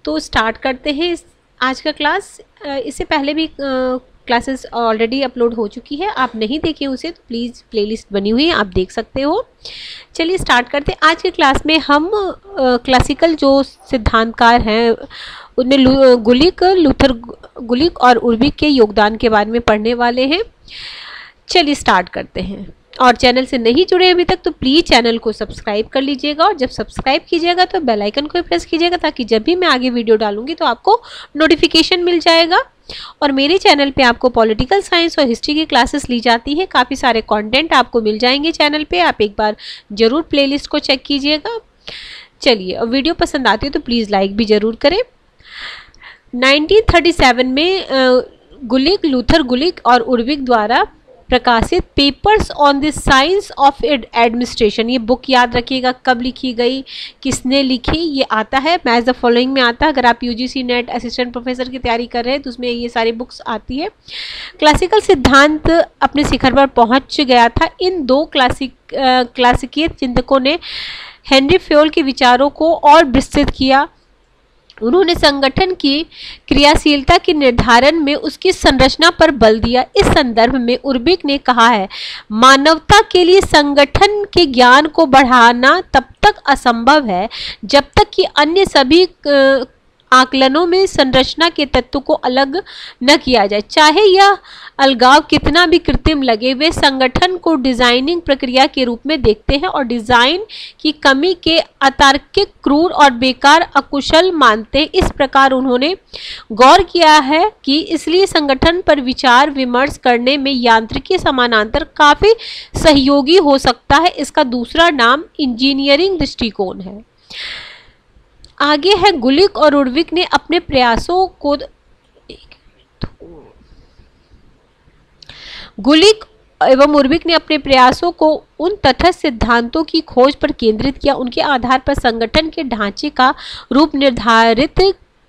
तो स्टार्ट करते हैं आज का क्लास। इससे पहले भी क्लासेस ऑलरेडी अपलोड हो चुकी है, आप नहीं देखे उसे तो प्लीज़ प्लेलिस्ट बनी हुई है, आप देख सकते हो। चलिए स्टार्ट करते हैं। आज के क्लास में हम क्लासिकल जो सिद्धांतकार हैं उनमें गुलिक, लूथर गुलिक और उर्बिक के योगदान के बारे में पढ़ने वाले हैं। चलिए स्टार्ट करते हैं। और चैनल से नहीं जुड़े अभी तक तो प्लीज़ चैनल को सब्सक्राइब कर लीजिएगा, और जब सब्सक्राइब कीजिएगा तो बेल आइकन को प्रेस कीजिएगा ताकि जब भी मैं आगे वीडियो डालूंगी तो आपको नोटिफिकेशन मिल जाएगा। और मेरे चैनल पे आपको पॉलिटिकल साइंस और हिस्ट्री की क्लासेस ली जाती है, काफ़ी सारे कंटेंट आपको मिल जाएंगे चैनल पे। आप एक बार ज़रूर प्लेलिस्ट को चेक कीजिएगा। चलिए, वीडियो पसंद आती है तो प्लीज़ लाइक भी ज़रूर करें। 1937 में गुलिक, लूथर गुलिक और उर्बिक द्वारा प्रकाशित papers on the science of administration, ये बुक याद रखिएगा कब लिखी गई, किसने लिखी, ये आता है मैच द फॉलोइंग में आता है। अगर आप यूजीसी नेट असिस्टेंट प्रोफेसर की तैयारी कर रहे हैं तो उसमें ये सारी बुक्स आती है। क्लासिकल सिद्धांत अपने शिखर पर पहुंच गया था। इन दो क्लासिकीय चिंतकों ने हेनरी फ्योल के विचारों को और विस्तृत किया। उन्होंने संगठन की क्रियाशीलता के निर्धारण में उसकी संरचना पर बल दिया। इस संदर्भ में उर्बिक ने कहा है, मानवता के लिए संगठन के ज्ञान को बढ़ाना तब तक असंभव है जब तक कि अन्य सभी आकलनों में संरचना के तत्व को अलग न किया जाए। चाहे यह अलगाव कितना भी कृत्रिम लगे, वे संगठन को डिजाइनिंग प्रक्रिया के रूप में देखते हैं और डिजाइन की कमी के अतार्किक, क्रूर और बेकार, अकुशल मानते हैं। इस प्रकार उन्होंने गौर किया है कि इसलिए संगठन पर विचार विमर्श करने में यांत्रिकी समानांतर काफी सहयोगी हो सकता है। इसका दूसरा नाम इंजीनियरिंग दृष्टिकोण है। आगे है, गुलिक और उर्बिक ने अपने प्रयासों को गुलिक एवं उर्बिक ने अपने प्रयासों को उन तटस्थ सिद्धांतों की खोज पर केंद्रित किया। उनके आधार पर संगठन के ढांचे का रूप निर्धारित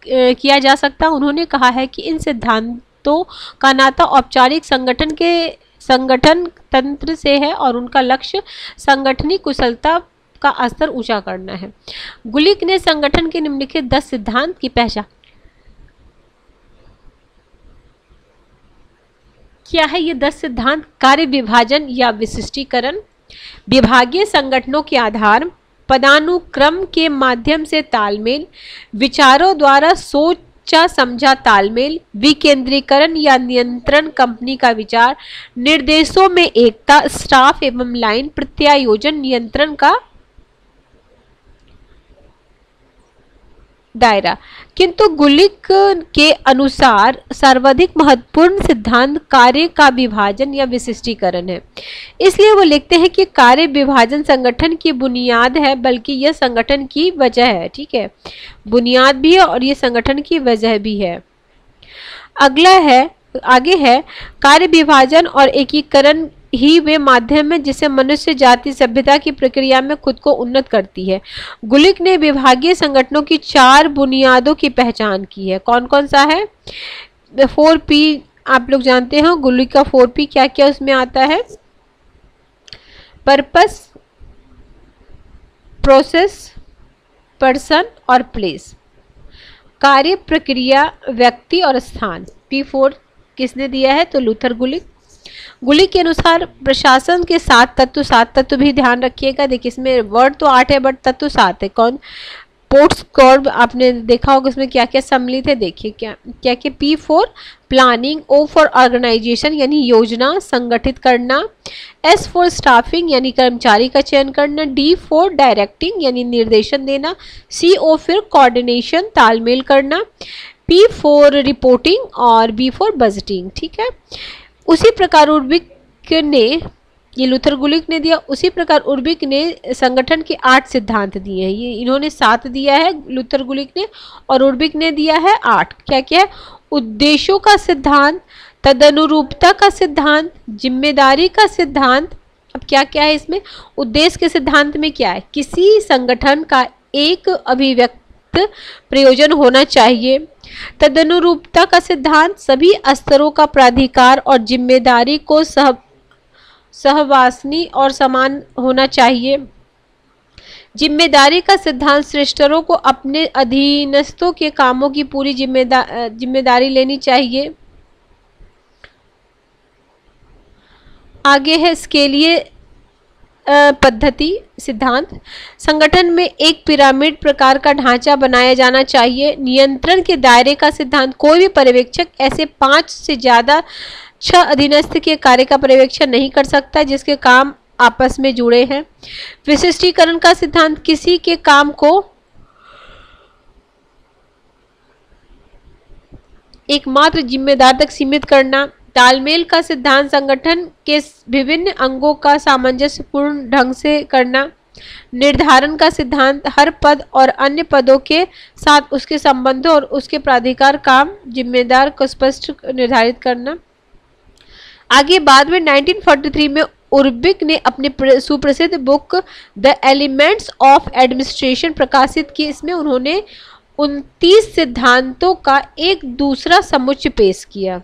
किया जा सकता। उन्होंने कहा है कि इन सिद्धांतों का नाता औपचारिक संगठन तंत्र से है और उनका लक्ष्य संगठनिक कुशलता का स्तर ऊंचा करना है। गुलिक ने संगठन के निम्नलिखित 10 सिद्धांत की पहचान क्या है। ये 10 सिद्धांत: कार्य विभाजन या विशिष्टीकरण, विभागीय संगठनों के आधार, पदानुक्रम के माध्यम से तालमेल, विचारों द्वारा सोचा समझा तालमेल, विकेंद्रीकरण या नियंत्रण, कंपनी का विचार, निर्देशों में एकता, स्टाफ एवं लाइन प्रत्यायोजन, नियंत्रण का दायरा। किंतु गुलिक के अनुसार सर्वाधिक महत्वपूर्ण सिद्धांत कार्य का विभाजन या विशिष्टीकरण है। इसलिए वो लिखते हैं कि कार्य विभाजन संगठन की बुनियाद है, बल्कि यह संगठन की वजह है। ठीक है, बुनियाद भी है और ये संगठन की वजह भी है। आगे है, कार्य विभाजन और एकीकरण ही वे माध्यम है जिसे मनुष्य जाति सभ्यता की प्रक्रिया में खुद को उन्नत करती है। गुलिक ने विभागीय संगठनों की 4 बुनियादों की पहचान की है। कौन कौन सा है? 4P आप लोग जानते हो। गुलिक का 4P क्या क्या उसमें आता है? पर्पस, प्रोसेस, पर्सन और प्लेस। कार्य, प्रक्रिया, व्यक्ति और स्थान। P4 किसने दिया है? तो लूथर गुलिक। गुलिक के अनुसार प्रशासन के 7 तत्व भी ध्यान रखिएगा। देखिए इसमें वर्ड तो 8 है बट तत्व 7 है। कौन? पोर्ट्स कॉर्ब आपने देखा होगा, उसमें क्या क्या सम्मिलित है। देखिए क्या क्या क्या। P4 planning, O for organisation यानी योजना संगठित करना, S फॉर स्टाफिंग यानी कर्मचारी का चयन करना, D फॉर डायरेक्टिंग यानी निर्देशन देना, CO फिर कोऑर्डिनेशन तालमेल करना, P फॉर रिपोर्टिंग और B फॉर बजटिंग। ठीक है, उसी प्रकार उर्बिक ने, ये लूथर गुलिक ने दिया, उसी प्रकार उर्बिक ने संगठन के 8 सिद्धांत दिए हैं। ये इन्होंने 7 दिया है लूथर गुलिक ने और उर्बिक ने दिया है 8। क्या क्या है? उद्देश्यों का सिद्धांत, तदनुरूपता का सिद्धांत, जिम्मेदारी का सिद्धांत। अब क्या क्या है इसमें? उद्देश्य के सिद्धांत में क्या है? किसी संगठन का एक अभिव्यक्त प्रयोजन होना चाहिए। तदनुरूपता का सिद्धांत, सभी स्तरों का प्राधिकार और जिम्मेदारी को सहवासनी और समान होना चाहिए। जिम्मेदारी का सिद्धांत श्रेष्ठरों को अपने अधीनस्थों के कामों की पूरी जिम्मेदारी लेनी चाहिए। आगे है स्केलीय पद्धति सिद्धांत। संगठन में एक पिरामिड प्रकार का ढांचा बनाया जाना चाहिए। नियंत्रण के दायरे का सिद्धांत। कोई भी पर्यवेक्षक ऐसे 5 से ज्यादा 6 अधीनस्थ के कार्य का पर्यवेक्षण नहीं कर सकता जिसके काम आपस में जुड़े हैं। विशिष्टीकरण का सिद्धांत। किसी के काम को एकमात्र जिम्मेदार तक सीमित करना। तालमेल का सिद्धांत। संगठन के विभिन्न अंगों का सामंजस्यपूर्ण ढंग से करना। निर्धारण का सिद्धांत। हर पद और अन्य पदों के साथ उसके संबंधों और उसके प्राधिकार काम जिम्मेदार को स्पष्ट निर्धारित करना। आगे बाद में 1943 में उर्बिक ने अपनी सुप्रसिद्ध book the elements of administration प्रकाशित की। इसमें उन्होंने 29 सिद्धांतों का एक दूसरा समुच्चय पेश किया।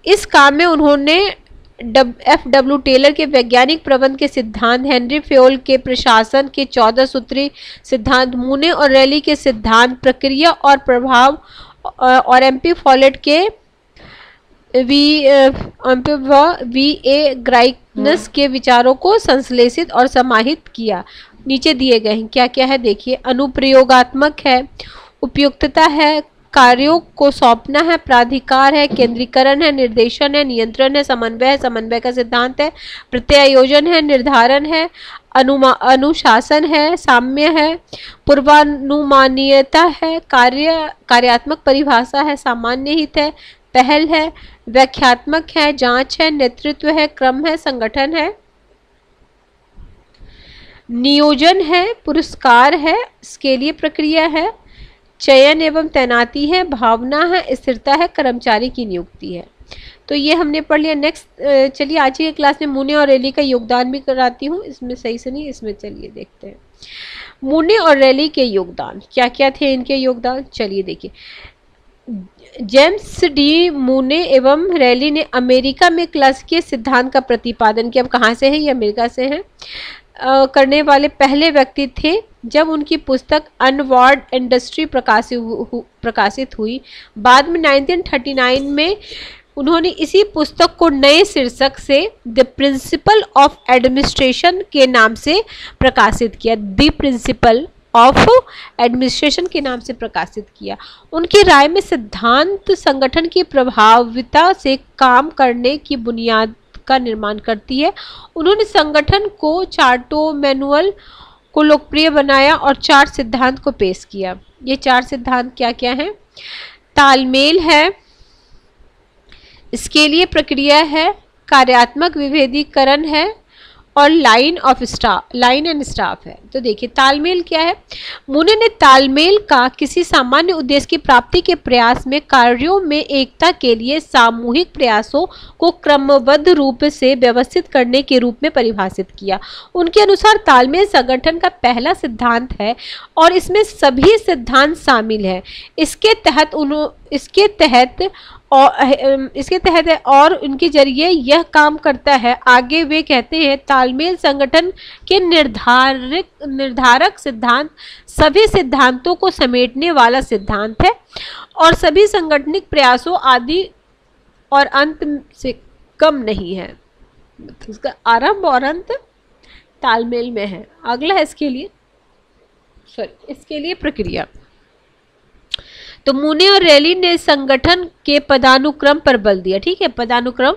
इस काम में उन्होंने F.W. टेलर के वैज्ञानिक प्रबंध के सिद्धांत, हेनरी फेयोल के प्रशासन के 14 सूत्री सिद्धांत, मूने और रैली के सिद्धांत, प्रक्रिया और प्रभाव और MP फॉलेट के V.A. ग्राइकनस के विचारों को संश्लेषित और समाहित किया। नीचे दिए गए हैं क्या क्या है देखिए। अनुप्रयोगात्मक है, उपयुक्तता है, कार्यों को सौंपना है, प्राधिकार है, केंद्रीकरण है, निर्देशन है, नियंत्रण है, समन्वय का सिद्धांत है, प्रत्यायोजन है, निर्धारण है, अनुशासन है, साम्य है, पूर्वानुमानीयता है, कार्यात्मक परिभाषा है, सामान्य हित है, पहल है, व्याख्यात्मक है, जांच है, नेतृत्व है, क्रम है, संगठन है, नियोजन है, पुरस्कार है, स्केलीय प्रक्रिया है, चयन एवं तैनाती है, भावना है, स्थिरता है, कर्मचारी की नियुक्ति है। तो ये हमने पढ़ लिया। नेक्स्ट चलिए आज की क्लास में मूने और रैली का योगदान भी कराती हूँ। इसमें सही से नहीं, इसमें चलिए देखते हैं मूने और रैली के योगदान क्या क्या थे इनके योगदान। चलिए देखिए, जेम्स डी मूने एवं रैली ने अमेरिका में क्लासिकल सिद्धांत का प्रतिपादन किया। अब कहाँ से है ये? अमेरिका से हैं। करने वाले पहले व्यक्ति थे। जब उनकी पुस्तक अनवार्ड इंडस्ट्री प्रकाशित हुई, बाद में 1939 में उन्होंने इसी पुस्तक को नए शीर्षक से द प्रिंसिपल ऑफ एडमिनिस्ट्रेशन के नाम से प्रकाशित किया। द प्रिंसिपल ऑफ एडमिनिस्ट्रेशन के नाम से प्रकाशित किया। उनकी राय में सिद्धांत संगठन की प्रभाविता से काम करने की बुनियाद का निर्माण करती है। उन्होंने संगठन को चार्टो मैनुअल को लोकप्रिय बनाया और 4 सिद्धांत को पेश किया। ये 4 सिद्धांत क्या क्या हैं? तालमेल है, स्केलीय प्रक्रिया है, कार्यात्मक विभेदीकरण है और लाइन एंड स्टाफ है। तो देखिए तालमेल क्या है। मूने ने तालमेल का किसी सामान्य उद्देश्य की प्राप्ति के प्रयास में कार्यों में एकता के लिए सामूहिक प्रयासों को क्रमबद्ध रूप से व्यवस्थित करने के रूप में परिभाषित किया। उनके अनुसार तालमेल संगठन का पहला सिद्धांत है और इसमें सभी सिद्धांत शामिल हैं। इसके तहत और उनके जरिए यह काम करता है। आगे वे कहते हैं तालमेल संगठन के निर्धारक सिद्धांत सभी सिद्धांतों को समेटने वाला सिद्धांत है और सभी संगठनिक प्रयासों आदि और अंत से कम नहीं है। इसका आरंभ और अंत तालमेल में है। अगला है इसके लिए प्रक्रिया। तो मूने और रैली ने संगठन के पदानुक्रम पर बल दिया। ठीक है, पदानुक्रम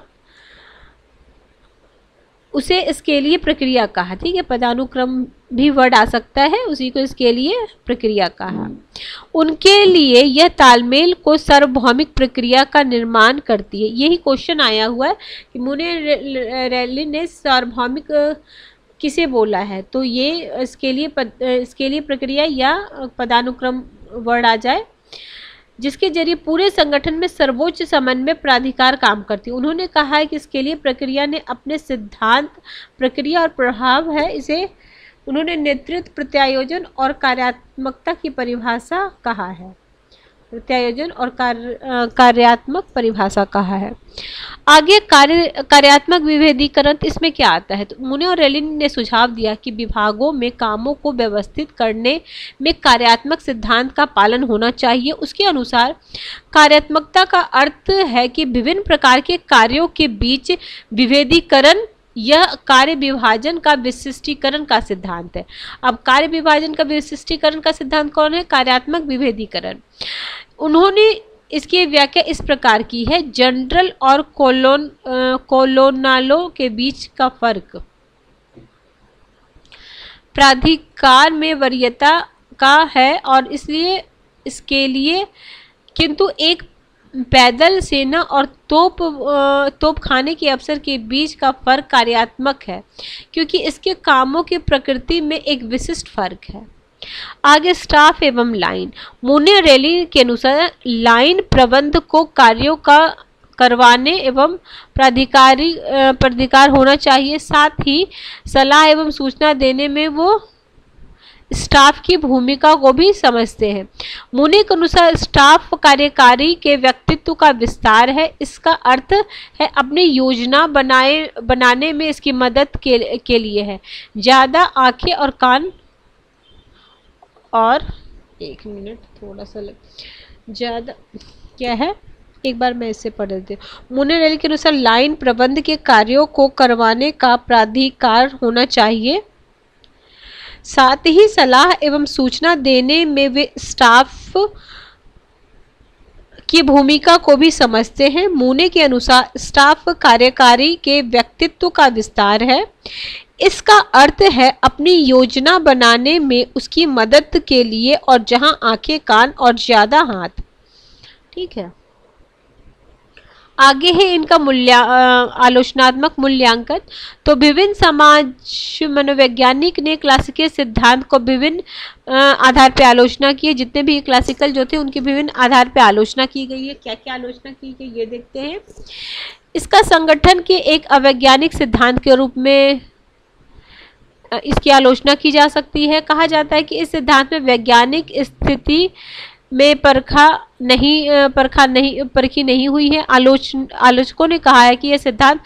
उसे इसके लिए प्रक्रिया कहा। ठीक है, पदानुक्रम भी वर्ड आ सकता है, उसी को इसके लिए प्रक्रिया कहा। उनके लिए यह तालमेल को सार्वभौमिक प्रक्रिया का निर्माण करती है। यही क्वेश्चन आया हुआ है कि मूने रैली ने सार्वभौमिक किसे बोला है, तो ये इसके लिए प्रक्रिया या पदानुक्रम वर्ड आ जाए, जिसके जरिए पूरे संगठन में सर्वोच्च समन्वय प्राधिकार काम करती है। उन्होंने कहा है कि इसके लिए प्रक्रिया ने अपने सिद्धांत, प्रक्रिया और प्रभाव है। इसे उन्होंने नेतृत्व, प्रत्यायोजन और कार्यात्मकता की परिभाषा कहा है। प्रत्यायोजन और कार्यात्मक परिभाषा कहा है। आगे कार्यात्मक विभेदीकरण, इसमें क्या आता है? तो मुने और रेलिन ने सुझाव दिया कि विभागों में कामों को व्यवस्थित करने में कार्यात्मक सिद्धांत का पालन होना चाहिए। उसके अनुसार कार्यात्मकता का अर्थ है कि विभिन्न प्रकार के कार्यों के बीच विभेदीकरण, यह कार्य विभाजन का विशिष्टीकरण का सिद्धांत है। अब कार्य विभाजन का विशिष्टीकरण का सिद्धांत कौन है? कार्यात्मक विभेदीकरण। उन्होंने इसकी व्याख्या इस प्रकार की है: जनरल और कोलोनालों के बीच का फर्क प्राधिकार में वरीयता का है और इसलिए इसके लिए, किंतु एक पैदल सेना और तोपखाने के अफसर के बीच का फर्क कार्यात्मक है, क्योंकि इसके कामों की प्रकृति में एक विशिष्ट फर्क है। आगे स्टाफ एवं लाइन। मुने रेली के अनुसार लाइन प्रबंध को कार्यों का करवाने एवं प्राधिकार होना चाहिए, साथ ही सलाह एवं सूचना देने में वो स्टाफ की भूमिका को भी समझते हैं। मुने के अनुसार स्टाफ कार्यकारी के व्यक्तित्व का विस्तार है। इसका अर्थ है अपनी योजना बनाने में इसकी मदद के लिए है। ज़्यादा आंखें और कान और एक मिनट थोड़ा सा ज़्यादा क्या है, एक बार मैं इससे पढ़ देती हूँ। मुने रेली के अनुसार लाइन प्रबंध के कार्यों को करवाने का प्राधिकार होना चाहिए, साथ ही सलाह एवं सूचना देने में वे स्टाफ की भूमिका को भी समझते हैं। मुने के अनुसार स्टाफ कार्यकारी के व्यक्तित्व का विस्तार है। इसका अर्थ है अपनी योजना बनाने में उसकी मदद के लिए, और जहां आंखें कान और ज्यादा हाथ। ठीक है, आगे है इनका आलोचनात्मक मूल्यांकन। तो विभिन्न समाज मनोवैज्ञानिक ने क्लासिकल सिद्धांत को विभिन्न आधार पर आलोचना की है। जितने भी क्लासिकल जो थे उनके विभिन्न आधार पर आलोचना की गई है। क्या क्या आलोचना की गई ये देखते हैं। इसका संगठन के एक अवैज्ञानिक सिद्धांत के रूप में इसकी आलोचना की जा सकती है। कहा जाता है कि इस सिद्धांत में वैज्ञानिक स्थिति में परखी नहीं हुई है। आलोचकों ने कहा है कि यह सिद्धांत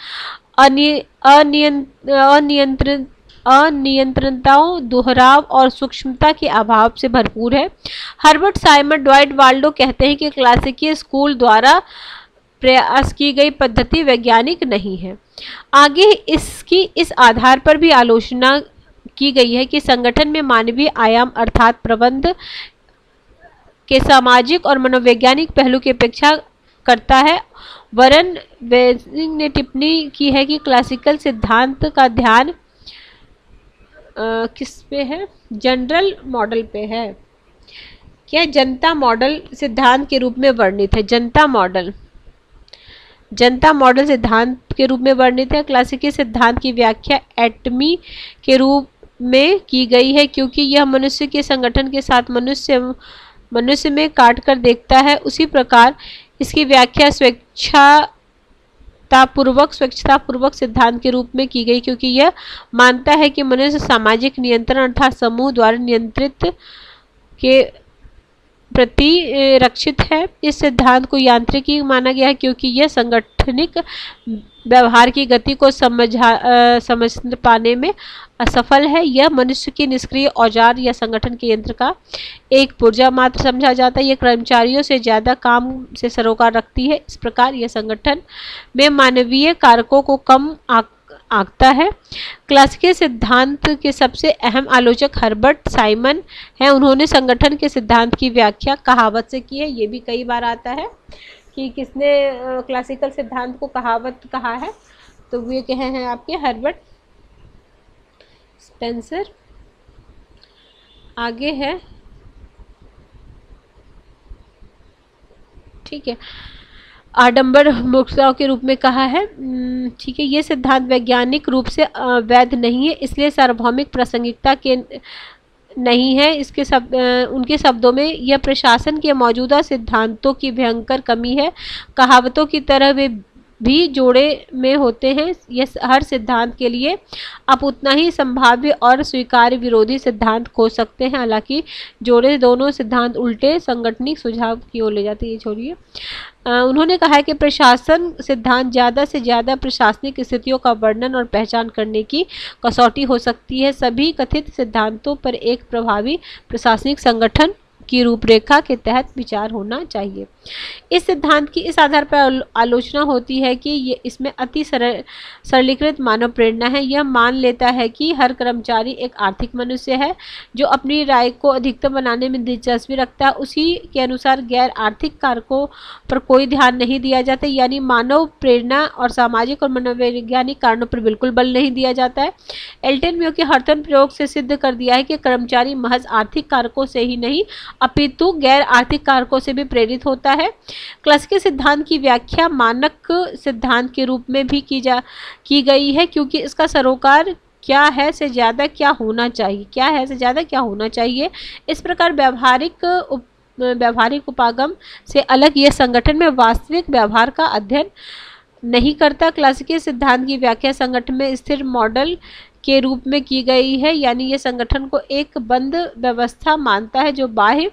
अनियंत्रणताओं, दोहराव और सूक्ष्मता के अभाव से भरपूर है। हर्बर्ट साइमन ड्वाइट वाल्डो कहते हैं कि क्लासिकल स्कूल द्वारा प्रयास की गई पद्धति वैज्ञानिक नहीं है। आगे इसकी इस आधार पर भी आलोचना की गई है कि संगठन में मानवीय आयाम अर्थात प्रबंध के सामाजिक और मनोवैज्ञानिक पहलू की अपेक्षा करता है। वरन वेजिंग ने टिप्पणी की है कि क्लासिकल सिद्धांत का ध्यान किस पे है? जनरल मॉडल पे है। क्या जनता मॉडल सिद्धांत के रूप में वर्णित है? जनता मॉडल सिद्धांत के रूप में वर्णित है। क्लासिकल सिद्धांत की व्याख्या एटमी के रूप में की गई है, क्योंकि यह मनुष्य के संगठन के साथ मनुष्य में काट कर देखता है। उसी प्रकार इसकी व्याख्या स्वेच्छतापूर्वक सिद्धांत के रूप में की गई, क्योंकि यह मानता है कि मनुष्य सामाजिक नियंत्रण अर्थात समूह द्वारा नियंत्रित के प्रति रक्षित है। इस सिद्धांत को यांत्रिकी माना गया है, क्योंकि यह संगठनिक व्यवहार की गति को समझ पाने में असफल है। यह मनुष्य के निष्क्रिय औजार या संगठन के यंत्र का एक पुर्जा मात्र समझा जाता है। यह कर्मचारियों से ज़्यादा काम से सरोकार रखती है। इस प्रकार यह संगठन में मानवीय कारकों को कम आंकता है। क्लासिकल सिद्धांत के सबसे अहम आलोचक हर्बर्ट साइमन हैं। उन्होंने संगठन के सिद्धांत की व्याख्या कहावत से की है। ये भी कई बार आता है कि किसने क्लासिकल सिद्धांत को कहावत कहा है, तो वे कहे हैं आपके हर्बर्ट स्पेंसर। आगे है, ठीक है, आडंबर मूर्खताओं के रूप में कहा है। ठीक है, ये सिद्धांत वैज्ञानिक रूप से वैध नहीं है, इसलिए सार्वभौमिक प्रासंगिकता के नहीं है। उनके शब्दों में यह प्रशासन के मौजूदा सिद्धांतों की भयंकर कमी है। कहावतों की तरह वे भी जोड़े में होते हैं। यह हर सिद्धांत के लिए आप उतना ही संभाव्य और स्वीकार्य विरोधी सिद्धांत खोज सकते हैं। हालांकि जोड़े दोनों सिद्धांत उल्टे संगठनिक सुझाव की ओर ले जाते हैं। ये छोड़िए। उन्होंने कहा है कि प्रशासन सिद्धांत ज़्यादा से ज़्यादा प्रशासनिक स्थितियों का वर्णन और पहचान करने की कसौटी हो सकती है। सभी कथित सिद्धांतों पर एक प्रभावी प्रशासनिक संगठन की रूपरेखा के तहत विचार होना चाहिए। इस सिद्धांत की इस आधार पर आलोचना होती है कि ये इसमें अति सरलीकृत मानव प्रेरणा है। यह मान लेता है कि हर कर्मचारी एक आर्थिक मनुष्य है जो अपनी राय को अधिकतम बनाने में दिलचस्पी रखता है। उसी के अनुसार गैर आर्थिक कारकों पर कोई ध्यान नहीं दिया जाता, यानी मानव प्रेरणा और सामाजिक और मनोवैज्ञानिक कारणों पर बिल्कुल बल नहीं दिया जाता है। एल्टन म्यो के हर्टन प्रयोग से सिद्ध कर दिया है कि कर्मचारी महज आर्थिक कारकों से ही नहीं अपितु गैर आर्थिक कारकों से भी प्रेरित होता है। क्लासिकल सिद्धांत की व्याख्या मानक सिद्धांत के रूप में भी की गई है, क्योंकि इसका सरोकार क्या है से ज़्यादा क्या होना चाहिए, क्या है से ज़्यादा क्या होना चाहिए। इस प्रकार व्यावहारिक उपागम से अलग यह संगठन में वास्तविक व्यवहार का अध्ययन नहीं करता। क्लासिकल सिद्धांत की व्याख्या संगठन में स्थिर मॉडल के रूप में की गई है, यानी यह संगठन को एक बंद व्यवस्था मानता है जो बाह्य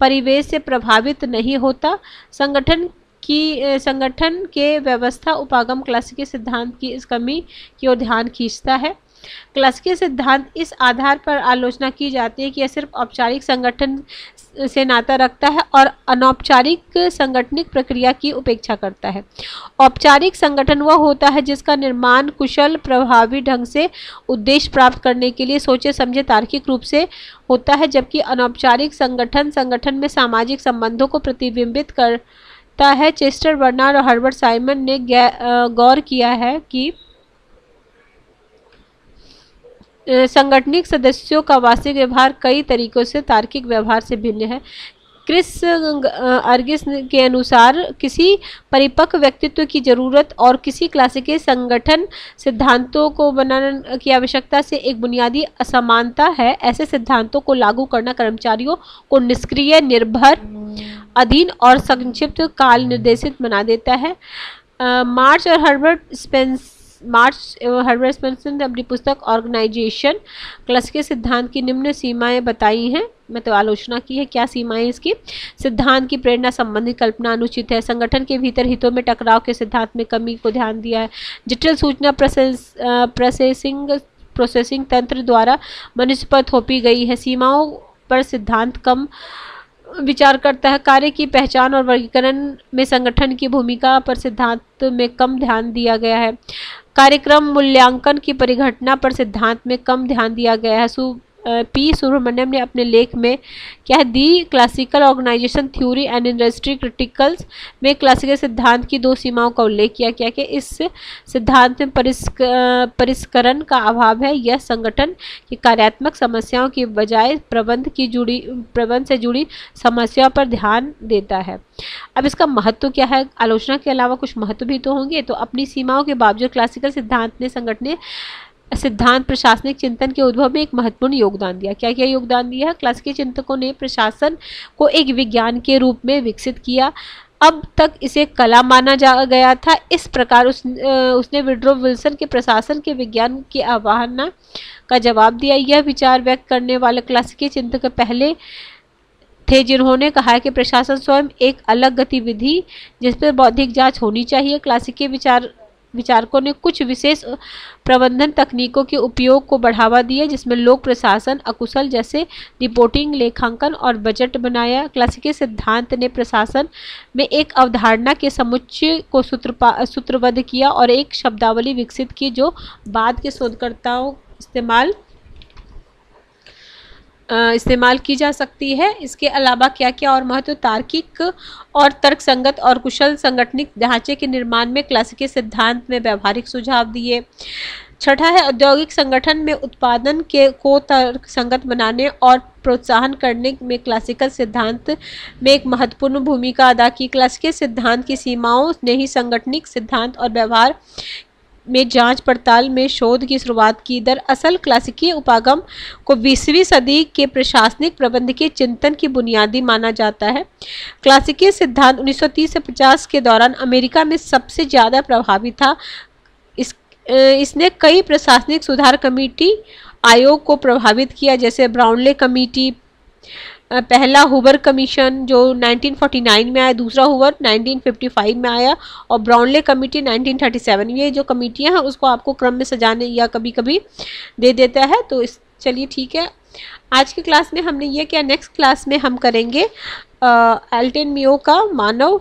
परिवेश से प्रभावित नहीं होता। संगठन के व्यवस्था उपागम क्लासिकल सिद्धांत की इस कमी की ओर ध्यान खींचता है। क्लासिकल सिद्धांत इस आधार पर आलोचना की जाती है कि यह सिर्फ औपचारिक संगठन से नाता रखता है और अनौपचारिक संगठनिक प्रक्रिया की उपेक्षा करता है। औपचारिक संगठन वह होता है जिसका निर्माण कुशल प्रभावी ढंग से उद्देश्य प्राप्त करने के लिए सोचे समझे तार्किक रूप से होता है, जबकि अनौपचारिक संगठन में सामाजिक संबंधों को प्रतिबिंबित करता है। चेस्टर बर्नार्ड और हर्बर्ट साइमन ने गौर किया है कि संगठनिक सदस्यों का वास्तविक व्यवहार कई तरीकों से तार्किक व्यवहार से भिन्न है। क्रिस अर्गिस के अनुसार किसी परिपक्व व्यक्तित्व की जरूरत और किसी क्लासिकल संगठन सिद्धांतों को बनाने की आवश्यकता से एक बुनियादी असमानता है। ऐसे सिद्धांतों को लागू करना कर्मचारियों को निष्क्रिय, निर्भर, अधीन और संक्षिप्त काल निर्देशित बना देता है। मार्च और हर्बर्ट स्पेंसर ने अपनी पुस्तक ऑर्गेनाइजेशन क्लासिकल सिद्धांत की निम्न सीमाएं बताई हैं, मतलब आलोचना की है। क्या सीमाएं इसकी? सिद्धांत की प्रेरणा संबंधी कल्पना अनुचित है। संगठन के भीतर हितों में टकराव के सिद्धांत में कमी को ध्यान दिया है। जटिल सूचना प्रोसेसिंग तंत्र द्वारा मनुष्य पर थोपी गई है। सीमाओं पर सिद्धांत कम विचार करता है। कार्य की पहचान और वर्गीकरण में संगठन की भूमिका पर सिद्धांत में कम ध्यान दिया गया है। कार्यक्रम मूल्यांकन की परिघटना पर सिद्धांत में कम ध्यान दिया गया है। पी सुब्रमण्यम ने अपने लेख में क्या है, the classical organization theory and industry criticals में क्लासिकल सिद्धांत की दो सीमाओं का उल्लेख किया। क्या कि इस सिद्धांत में परिष्करण का अभाव है। यह संगठन की कार्यात्मक समस्याओं की बजाय प्रबंध से जुड़ी समस्याओं पर ध्यान देता है। अब इसका महत्व क्या है? आलोचना के अलावा कुछ महत्व भी तो होंगे। तो अपनी सीमाओं के बावजूद क्लासिकल सिद्धांत प्रशासनिक चिंतन के उद्भव में एक महत्वपूर्ण योगदान दिया। क्या क्या योगदान दिया? क्लासिकल चिंतकों ने प्रशासन को एक विज्ञान के रूप में विकसित किया। अब तक इसे कला माना गया था। इस प्रकार उसने वुडरो विल्सन के प्रशासन के विज्ञान की अवधारणा का जवाब दिया। यह विचार व्यक्त करने वाले क्लासिकल चिंतक पहले थे जिन्होंने कहा कि प्रशासन स्वयं एक अलग गतिविधि जिस पर बौद्धिक जांच होनी चाहिए। क्लासिकल विचारकों ने कुछ विशेष प्रबंधन तकनीकों के उपयोग को बढ़ावा दिया, जिसमें लोक प्रशासन अकुशल जैसे रिपोर्टिंग, लेखांकन और बजट बनाया। क्लासिकल सिद्धांत ने प्रशासन में एक अवधारणा के समुच्चय को सूत्रबद्ध किया और एक शब्दावली विकसित की जो बाद के शोधकर्ताओं इस्तेमाल की जा सकती है। इसके अलावा क्या क्या और महत्व? तार्किक और तर्कसंगत और कुशल संगठनिक ढांचे के निर्माण में क्लासिकल सिद्धांत में व्यावहारिक सुझाव दिए। छठा है औद्योगिक संगठन में उत्पादन को तर्कसंगत बनाने और प्रोत्साहन करने में क्लासिकल सिद्धांत में एक महत्वपूर्ण भूमिका अदा की। क्लासिकल सिद्धांत की सीमाओं ने ही संगठनिक सिद्धांत और व्यवहार में जांच पड़ताल में शोध की शुरुआत की। दरअसल क्लासिकीय उपागम को 20वीं सदी के प्रशासनिक प्रबंध के चिंतन की बुनियादी माना जाता है। क्लासिकीय सिद्धांत 1930 से 50 के दौरान अमेरिका में सबसे ज़्यादा प्रभावी था। इसने कई प्रशासनिक सुधार कमेटी आयोग को प्रभावित किया, जैसे ब्राउनले कमेटी, पहला हुबर कमीशन जो 1949 में आया, दूसरा हुबर 1955 में आया और ब्राउनले कमेटी 1937। ये जो कमेटियां हैं उसको आपको क्रम में सजाने या कभी कभी दे देता है। तो इस चलिए ठीक है, आज की क्लास में हमने ये किया। नेक्स्ट क्लास में हम करेंगे एल्टन मियो का मानव,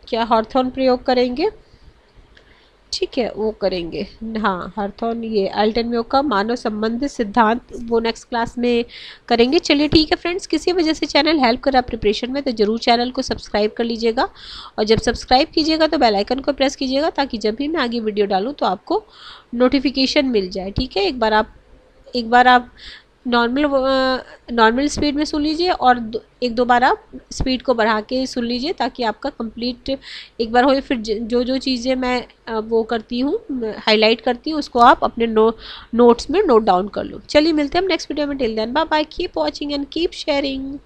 क्या हॉर्थॉर्न प्रयोग करेंगे, ठीक है वो करेंगे। हाँ हॉर्थॉर्न, ये एल्टन मियो का मानव संबंधित सिद्धांत, वो नेक्स्ट क्लास में करेंगे। चलिए ठीक है फ्रेंड्स, किसी वजह से चैनल हेल्प कर रहा प्रिपरेशन में तो ज़रूर चैनल को सब्सक्राइब कर लीजिएगा, और जब सब्सक्राइब कीजिएगा तो बेल आइकन को प्रेस कीजिएगा ताकि जब भी मैं आगे वीडियो डालूँ तो आपको नोटिफिकेशन मिल जाए। ठीक है, एक बार आप नॉर्मल स्पीड में सुन लीजिए और एक दो बार आप स्पीड को बढ़ा के सुन लीजिए ताकि आपका कंप्लीट एक बार हो। फिर जो जो चीज़ें मैं वो करती हूँ, हाईलाइट करती हूँ, उसको आप अपने नोट्स में नोट डाउन कर लो। चलिए मिलते हैं हम नेक्स्ट वीडियो में। Till then bye bye, keep watching and keep sharing.